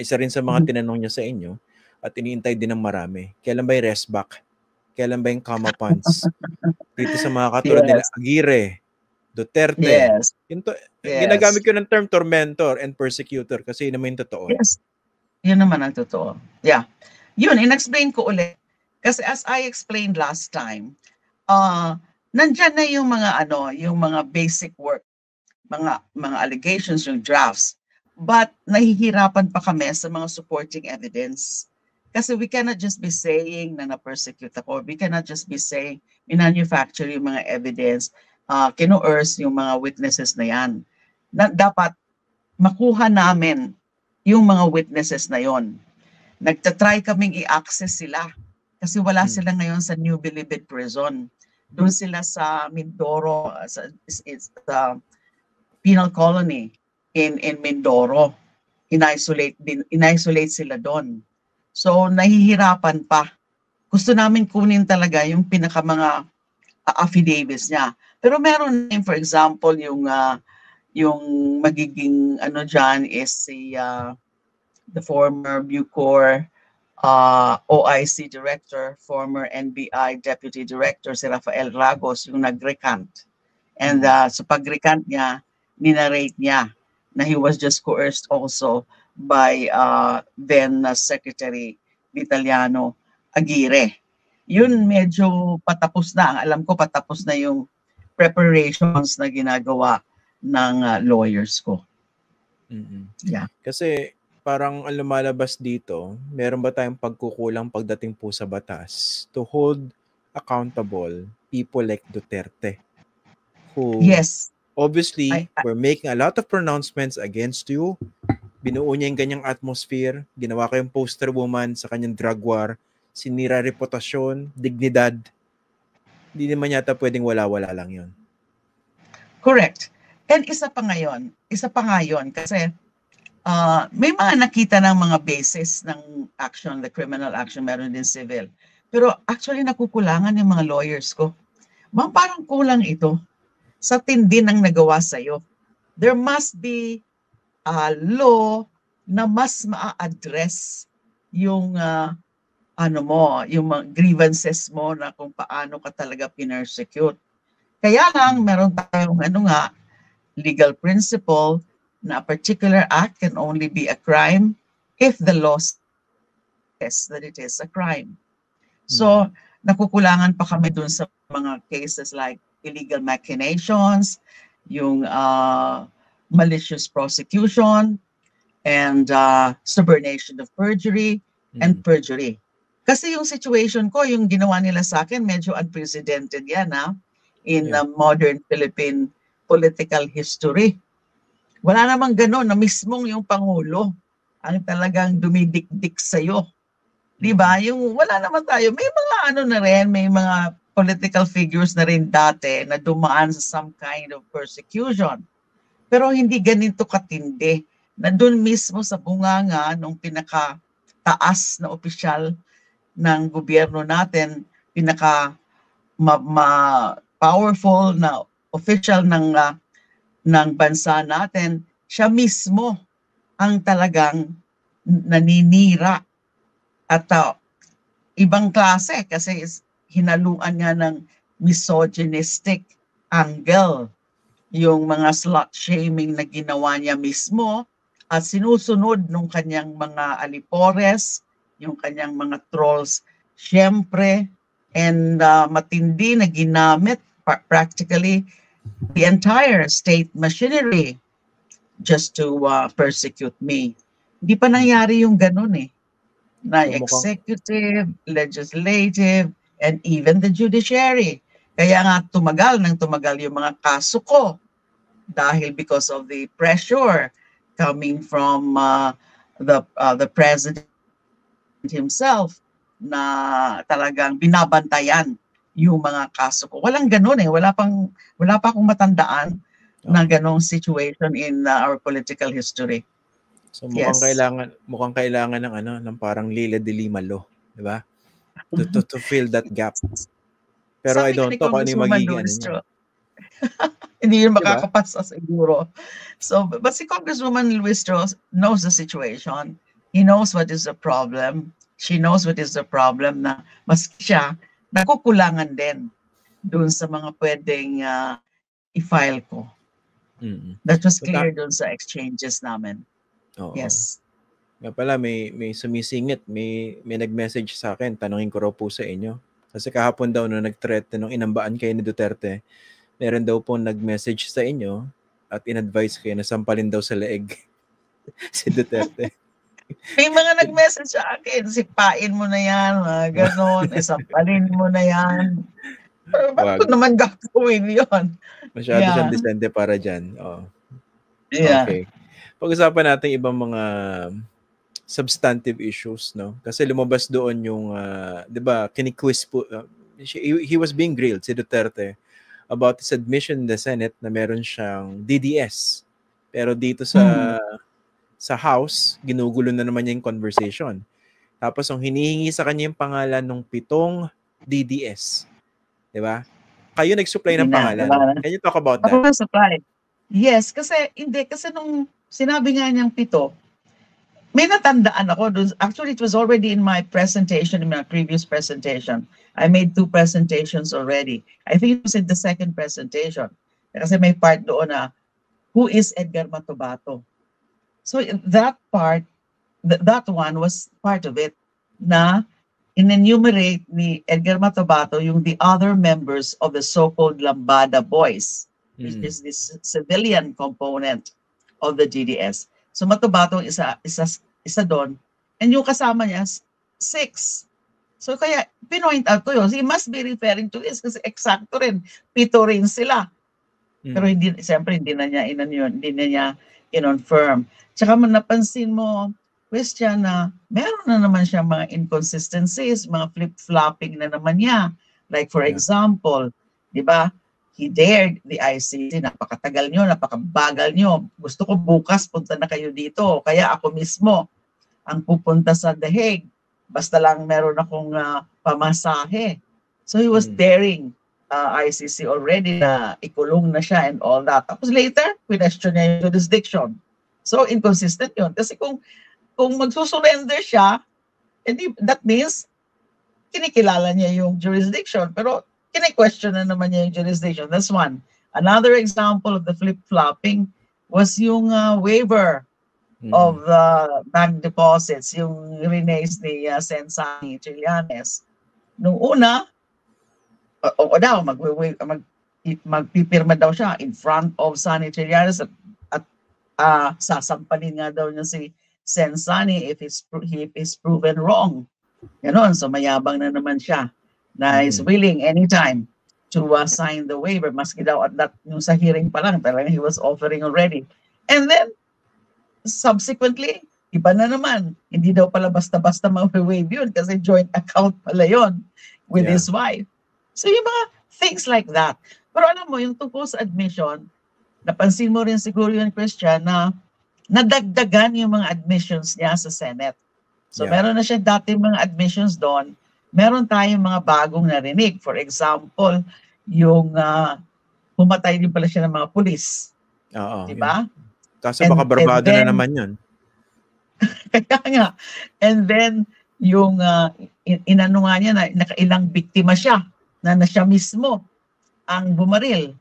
Isa rin sa mga tinanong niya sa inyo at iniintay din ng marami. Kailan ba yung rest back? Kailan ba yung comma funds? Dito sa mga katulad nila, Aguirre, Duterte. Yes. Ginagamit ko ng term tormentor and persecutor kasi yun naman yung totoo. Yes. Yun naman ang totoo. Yeah. Yun, in-explain ko ulit. Kasi as I explained last time, nandyan na yung mga basic work, mga allegations, yung drafts. But nahihirapan pa kami sa mga supporting evidence. Kasi we cannot just be saying na na-persecute ako. We cannot just be saying manufacture yung mga evidence, kino-coerce yung mga witnesses na yan. Dapat makuha namin yung mga witnesses na yon. Nagtatry kaming i-access sila kasi wala sila ngayon sa New Bilibid Prison. Doon sila sa Mindoro, sa penal colony in Mindoro. In-isolate sila doon. So nahihirapan pa. Gusto namin kunin talaga yung mga affidavits niya. Pero meron din, for example, yung magiging dyan is the former Bucor OIC director, former NBI deputy director, si Rafael Ragos, yung nag-recant. And sa pag-recant niya, ninarrate niya na he was just coerced also by then Secretary Vitaliano Aguirre. Yun medyo patapos na. Alam ko patapos na yung preparations na ginagawa ng lawyers ko. Yeah. Kasi parang ang lumalabas dito, meron ba tayong pagkukulang pagdating po sa batas to hold accountable people like Duterte who obviously were making a lot of pronouncements against you. Binuo niya yung ganyang atmosphere, ginawa ko yung poster woman sa kanyang drug war, sinira reputasyon, dignidad. Hindi naman yata pwedeng wala-wala lang yun. Correct. And isa pa ngayon kasi may mga nakita ng mga basis ng action, the criminal action, meron din civil. Pero actually nakukulangan yung mga lawyers ko. Parang kulang ito sa tindi ng nagawa sa'yo. There must be a law na mas ma-address yung yung mga grievances mo na kung paano ka talaga pinersecute. Kaya lang meron tayong legal principle na a particular act can only be a crime if the law says that it is a crime. So, nakukulangan pa kami dun sa mga cases like illegal machinations, yung malicious prosecution, and subornation of perjury, and perjury. Kasi yung situation ko, yung ginawa nila sa akin, medyo unprecedented yan in modern Philippine political history. Wala namang gano'n na mismong yung Pangulo ang talagang dumidikdik sa'yo. Diba? Yung wala naman tayo. May mga na rin, may mga political figures na rin dati na dumaan sa some kind of persecution. Pero hindi ganito katindi na doon mismo sa bunganga nung pinaka-taas na opisyal ng gobyerno natin, powerful na official ng bansa natin, siya mismo ang talagang naninira at ibang klase kasi hinaluan nga ng misogynistic angle yung mga slut shaming na ginawa niya mismo at sinusunod nung kanyang mga alipores, yung kanyang mga trolls, syempre, and matindi na ginamit practically the entire state machinery just to persecute me. Hindi pa nangyari yung ganun na executive, legislative, and even the judiciary. Kaya nga tumagal yung mga kaso ko dahil because of the pressure coming from the president himself na talagang binabantayan yung mga kaso ko. Walang ganun wala pa akong matandaan na ganong situation in our political history. So mukhang kailangan ng parang Lila de Lima law, di ba? To fill that gap. Pero I don't know kung ano yung magiging niya. Hindi yun makakapasa siguro. So, but si Congresswoman Luistro knows the situation. he knows what is the problem. She knows what is the problem na mas siya, nakukulangan din doon sa mga pwedeng i-file ko. That was clear doon sa exchanges namin. Oo. Yes. Nga pala, may sumisingit, may nag-message sa akin, tanungin ko raw po sa inyo. Kasi kahapon daw nung nag-threat nung inambaan kayo ni Duterte, meron daw po nag-message sa inyo at in-advise kayo na sampalin daw sa leeg si Duterte. May mga nag-message sa akin, sipain mo na yan, mga ganon, sampalin mo na yan. Ba't ko naman gagawin yun? Masyado siyang disente para dyan. Oh. Yeah. Okay. Pag-usapan natin ibang mga substantive issues, no? Kasi lumabas doon yung, di ba, kini-quiz po, he was being grilled, si Duterte, about his admission in the Senate na meron siyang DDS. Pero dito sa House, ginugulo na naman niya yung conversation. Tapos, ang hinihingi sa kanya yung pangalan ng 7 DDS. Di ba? Kayo nag-supply ng pangalan. Can you talk about that? Ako nag-supply. Yes, kasi nung sinabi nga niyang 7, may natandaan ako doon. Actually, it was already in my presentation, in my previous presentation. I made 2 presentations already. I think it was in the second presentation. Kasi may part doon na, who is Edgar Matobato? So that part, that one was part of it, na in-enumerate ni Edgar Matobato yung the other members of the so-called Lambada Boys, which is this civilian component of the DDS. So Matobato isa doon, and yung kasama niya 6. So kaya pinoint out ko yun. He must be referring to this kasi eksakto rin, 7 rin sila. Pero siyempre hindi na niya in-confirm. Tsaka napansin mo, Christian, na meron na naman siya mga inconsistencies, mga flip-flopping na naman niya. Like for example, di ba, he dared the ICC, napakatagal nyo, napakabagal nyo. Gusto ko bukas punta na kayo dito. Kaya ako mismo ang pupunta sa The Hague. Basta lang meron akong pamasahe. So he was daring ICC already na ikulong na siya and all that. Tapos later, question niya yung jurisdiction. So inconsistent yun. Kasi kung magsusurrender siya, that means kinikilala niya yung jurisdiction. Pero kine-question na naman niya yung jurisdiction. That's one. Another example of the flip-flopping was yung waiver of the bank deposits, yung release ni Sensani Trillanes. Nung una, magpipirma daw siya in front of Sani Trillanes at sasampalin nga daw niya si Sensani if he's proven wrong. Ganon, so mayabang na naman siya na is willing anytime to sign the waiver. Maski daw at that, yung sa hearing pa lang, talagang he was offering already. And then, subsequently, iba na naman. Hindi daw pala basta-basta ma-waive yun kasi joint account pala yun with his wife. So yung mga things like that. Pero alam mo, yung tungkol sa admission, napansin mo rin siguro yun, Christian, na nadagdagan yung mga admissions niya sa Senate. So meron na siya dati mga admissions doon. Meron tayong mga bagong narinig. For example, yung pumatay din pala siya ng mga pulis. Oo. Diba? Kaso baka barbado na naman yun. Kaya nga. And then, yung inano nga niya na nakailang biktima siya na siya mismo ang bumaril.